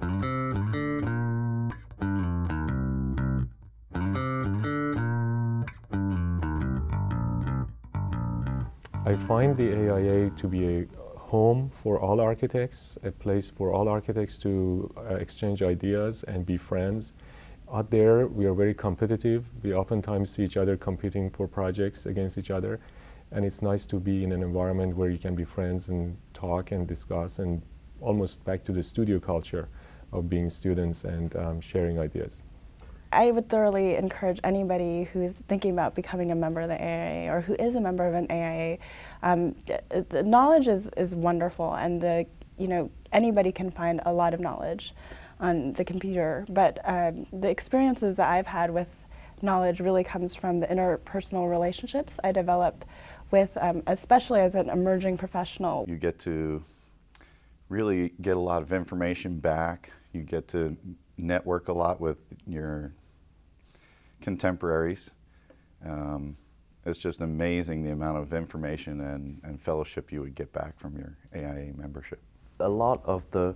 I find the AIA to be a home for all architects, a place for all architects to exchange ideas and be friends. Out there, we are very competitive. We oftentimes see each other competing for projects against each other. And it's nice to be in an environment where you can be friends and talk and discuss, and almost back to the studio culture of being students and sharing ideas. I would thoroughly encourage anybody who's thinking about becoming a member of the AIA or who is a member of an AIA. The knowledge is wonderful, and anybody can find a lot of knowledge on the computer. But the experiences that I've had with knowledge really comes from the interpersonal relationships I develop with, especially as an emerging professional. You get to really get a lot of information back. You get to network a lot with your contemporaries. It's just amazing the amount of information and fellowship you would get back from your AIA membership. A lot of the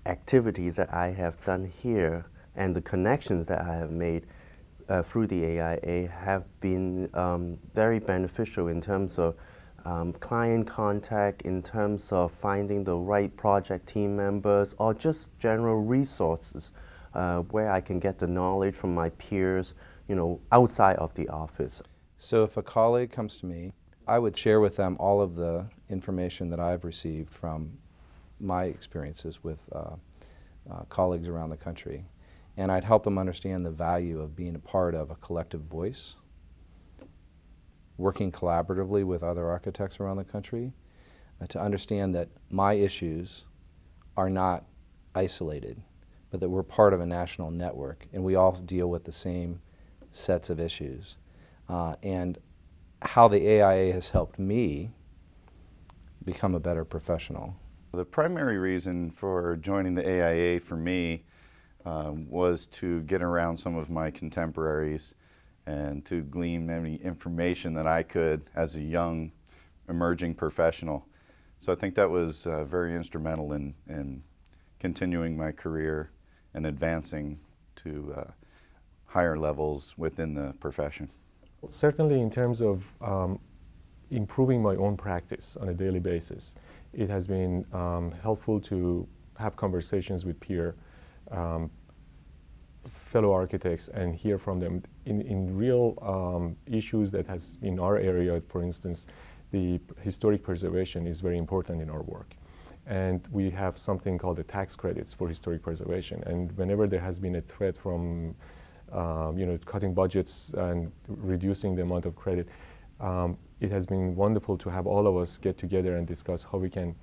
activities that I have done here and the connections that I have made through the AIA have been very beneficial in terms of client contact, in terms of finding the right project team members, or just general resources where I can get the knowledge from my peers, outside of the office. So if a colleague comes to me, I would share with them all of the information that I've received from my experiences with colleagues around the country. And I'd help them understand the value of being a part of a collective voice, working collaboratively with other architects around the country, to understand that my issues are not isolated, but that we're part of a national network and we all deal with the same sets of issues. And how the AIA has helped me become a better professional. The primary reason for joining the AIA for me was to get around some of my contemporaries and to glean any information that I could as a young emerging professional. So I think that was very instrumental in continuing my career and advancing to higher levels within the profession. Certainly in terms of improving my own practice on a daily basis, it has been helpful to have conversations with peer fellow architects and hear from them in real issues that has in our area. For instance, the historic preservation is very important in our work. And we have something called the tax credits for historic preservation. And whenever there has been a threat from cutting budgets and reducing the amount of credit, it has been wonderful to have all of us get together and discuss how we can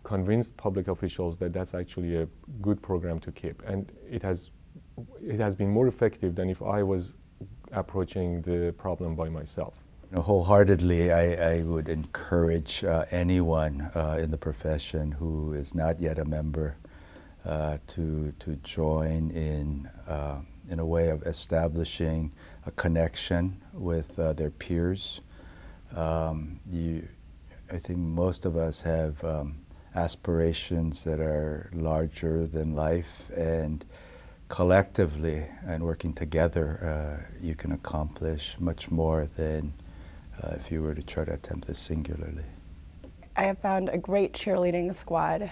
convince public officials that that's actually a good program to keep. And it has been more effective than if I was approaching the problem by myself. Wholeheartedly, I would encourage anyone in the profession who is not yet a member to join in a way of establishing a connection with their peers. I think most of us have aspirations that are larger than life, and collectively and working together, you can accomplish much more than if you were to try to attempt this singularly. I have found a great cheerleading squad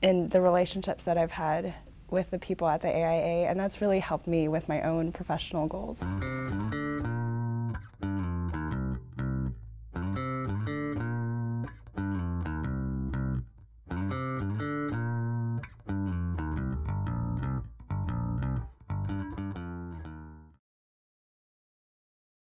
in the relationships that I've had with the people at the AIA, and that's really helped me with my own professional goals.